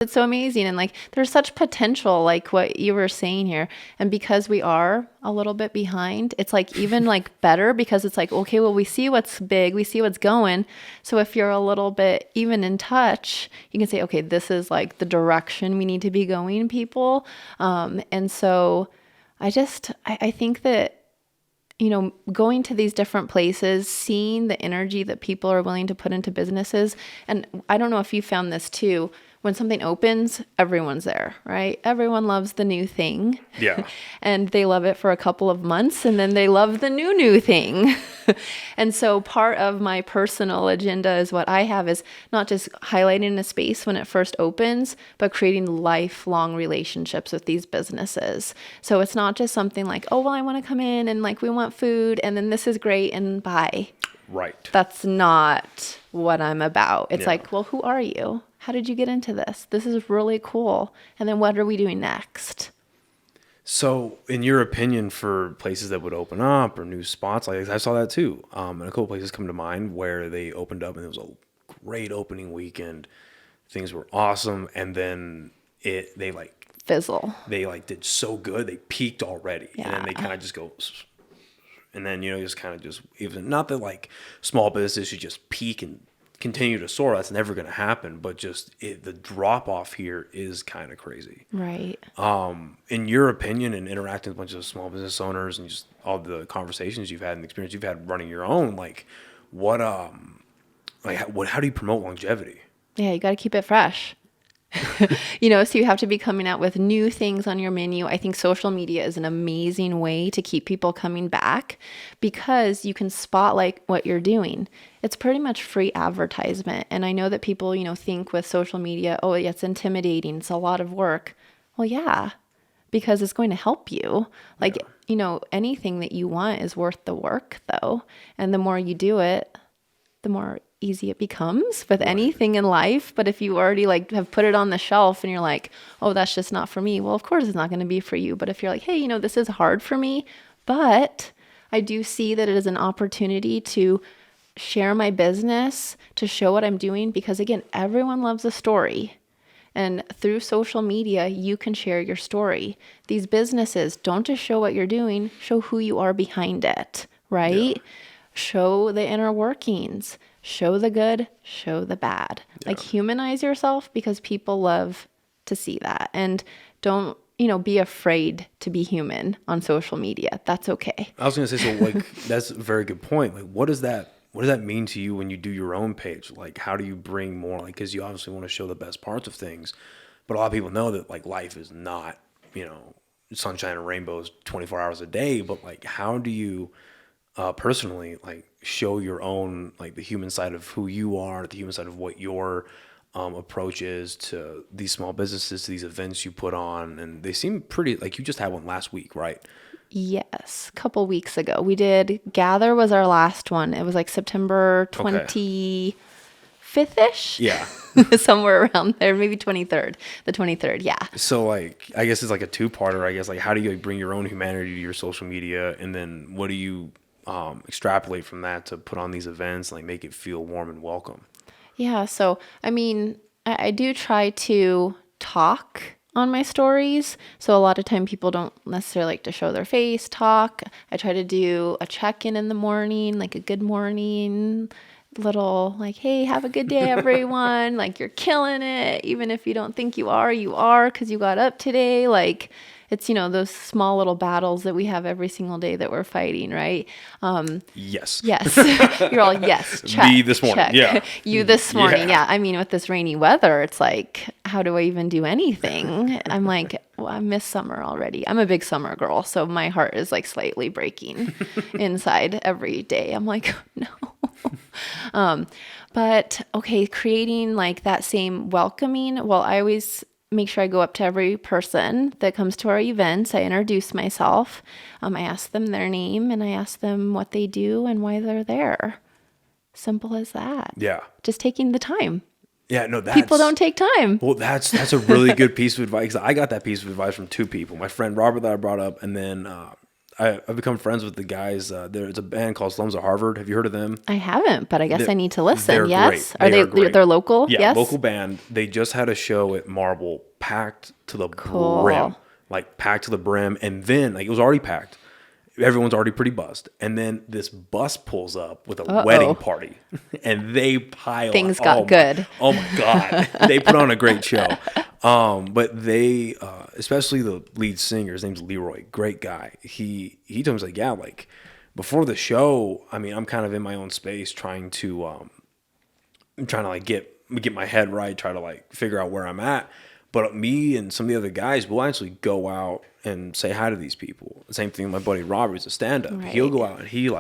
It's so amazing. And like, there's such potential, like what you were saying here. And because we are a little bit behind, it's like even like better because it's like, okay, well, we see what's big, we see what's going. So if you're a little bit even in touch, you can say, okay, this is like the direction we need to be going, people. And so I think that, going to these different places, seeing the energy that people are willing to put into businesses. And I don't know if you found this too. When something opens, everyone's there, right? Everyone loves the new thing. Yeah. And they love it for a couple of months and then they love the new thing. And so part of my personal agenda is what I have is not just highlighting a space when it first opens, but creating lifelong relationships with these businesses. So it's not just something like, oh, well, I want to come in and like, we want food and then this is great and bye. Right. That's not what I'm about. It's like, well, who are you? How did you get into this? This is really cool. And then what are we doing next? So in your opinion, for places that would open up or new spots, like I saw that too. And a couple places come to mind where they opened up and it was a great opening weekend. Things were awesome. And then they like fizzle. They like did so good. They peaked already. Yeah. And then they kind of just go, and then, just kind of just, even not that like small businesses should just peak and continue to soar. That's never going to happen. But just the drop off here is kind of crazy. Right. In your opinion, and interacting with a bunch of small business owners and just all the conversations you've had and the experience you've had running your own, like how do you promote longevity? Yeah, you got to keep it fresh. So you have to be coming out with new things on your menu. I think social media is an amazing way to keep people coming back because you can spotlight what you're doing. It's pretty much free advertisement. And I know that people, think with social media, oh, it's intimidating. It's a lot of work. Well, yeah, because it's going to help you. Like, anything that you want is worth the work though. And the more you do it, the more easy it becomes with anything in life. But if you already like have put it on the shelf and you're like, oh, that's just not for me. Well, of course it's not going to be for you. But if you're like, hey, this is hard for me, but I do see that it is an opportunity to share my business, to show what I'm doing, because again, everyone loves a story. And through social media, you can share your story. These businesses don't just show what you're doing, show who you are behind it, right? Yeah. Show the inner workings. Show the good, show the bad. Yeah. Like humanize yourself because people love to see that. And don't, be afraid to be human on social media. That's okay. I was going to say, so like, that's a very good point. Like, what does that mean to you when you do your own page? Like, how do you bring more, like, because you obviously want to show the best parts of things, but a lot of people know that like life is not, sunshine and rainbows 24 hours a day, but like, how do you personally like show your own, like the human side of who you are, the human side of what your approach is to these small businesses, to these events you put on? And they seem pretty, like you just had one last week, right? Yes, a couple weeks ago. We did Gather was our last one. It was like September 25th-ish. Yeah. Somewhere around there, maybe 23rd. The 23rd, yeah. So like, I guess it's like a two-parter, I guess. Like, how do you like, bring your own humanity to your social media? And then what do you extrapolate from that to put on these events, like make it feel warm and welcome? Yeah. So, I mean, I do try to talk on my stories. So a lot of time people don't necessarily like to show their face, talk. I try to do a check-in in the morning, like a good morning, little like, hey, have a good day, everyone. Like you're killing it. Even if you don't think you are because you got up today. Like, it's, those small little battles that we have every single day that we're fighting, right? Yes. Yes. You're all, yes, check. Me this morning, check. yeah. You this morning, yeah. I mean, with this rainy weather, it's like, how do I even do anything? I'm like, well, I miss summer already. I'm a big summer girl, so my heart is like slightly breaking inside every day. I'm like, no. But okay, creating like that same welcoming, well, I always make sure I go up to every person that comes to our events. I introduce myself. I ask them their name and I ask them what they do and why they're there. Simple as that. Yeah. Just taking the time. Yeah, no, people don't take time. Well, that's a really good piece of advice. I got that piece of advice from two people. My friend Robert that I brought up, and then I've become friends with the guys. There's a band called Slums of Harvard. Have you heard of them? I haven't, but I guess I need to They're listen. great. Yes. Are They they, are great. they're local? Yeah, Yes. local band. They just had a show at Marble, packed to the Cool. brim, like packed to the brim, and then like it was already packed. Everyone's already pretty buzzed, and then this bus pulls up with a wedding party, and they pile. Things got good. Oh my god, they put on a great show. But they, especially the lead singer, his name's Leroy, great guy. He told me, he's like, yeah, like before the show, I mean, I'm kind of in my own space trying to like get my head right, try to like figure out where I'm at. But me and some of the other guys will actually go out and say hi to these people. The same thing with my buddy Robert, who's a stand-up. Right. He'll go out and his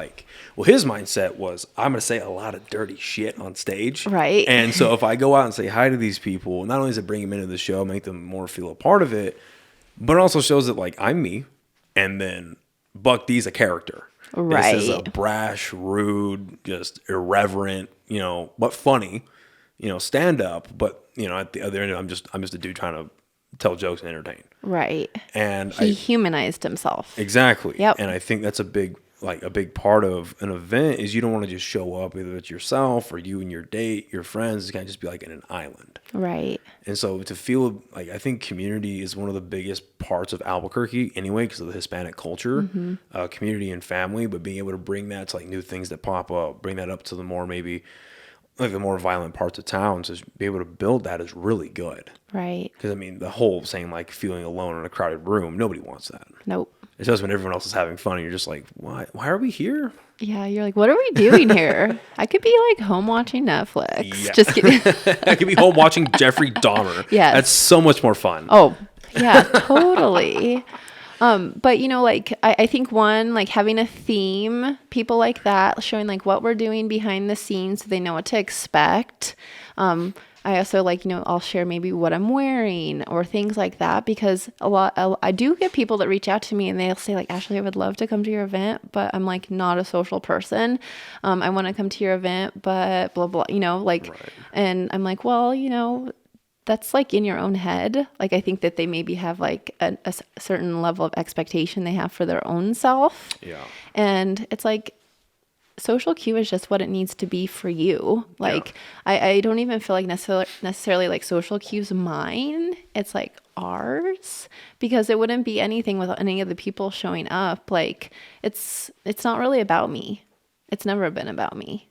mindset was, I'm going to say a lot of dirty shit on stage. Right. And so if I go out and say hi to these people, not only does it bring them into the show, make them more feel a part of it, but it also shows that like I'm me, and then Buck D's a character. Right. This is a brash, rude, just irreverent, but funny, stand up. But at the other end, I'm just a dude trying to tell jokes and entertain. Right. And he humanized himself. Exactly. Yep. And I think that's a big part of an event is you don't want to just show up, either it's yourself or you and your date, your friends. It can't just be like in an island. Right. And so to feel like, I think community is one of the biggest parts of Albuquerque anyway, because of the Hispanic culture, community and family, but being able to bring that to like new things that pop up, bring that up to the more maybe like the more violent parts of town, to be able to build that is really good. Right. Because I mean, the whole saying like feeling alone in a crowded room, nobody wants that. Nope. It's just when everyone else is having fun and you're just like, why are we here? Yeah, you're like, what are we doing here? I could be like home watching Netflix. Yeah. Just kidding. I could be home watching Jeffrey Dahmer. Yes. That's so much more fun. Oh, yeah, totally. But like I think one, like having a theme, people like that, showing like what we're doing behind the scenes so they know what to expect. I also like, I'll share maybe what I'm wearing or things like that, because I do get people that reach out to me and they'll say like, Ashley, I would love to come to your event, but I'm like not a social person. I want to come to your event, but blah, blah, like, right. And I'm like, well, that's like in your own head. Like, I think that they maybe have like a certain level of expectation they have for their own self. Yeah. And it's like, social cue is just what it needs to be for you. Like, yeah. I don't even feel like necessarily like social cue's mine. It's like ours, because it wouldn't be anything without any of the people showing up. Like, it's not really about me. It's never been about me.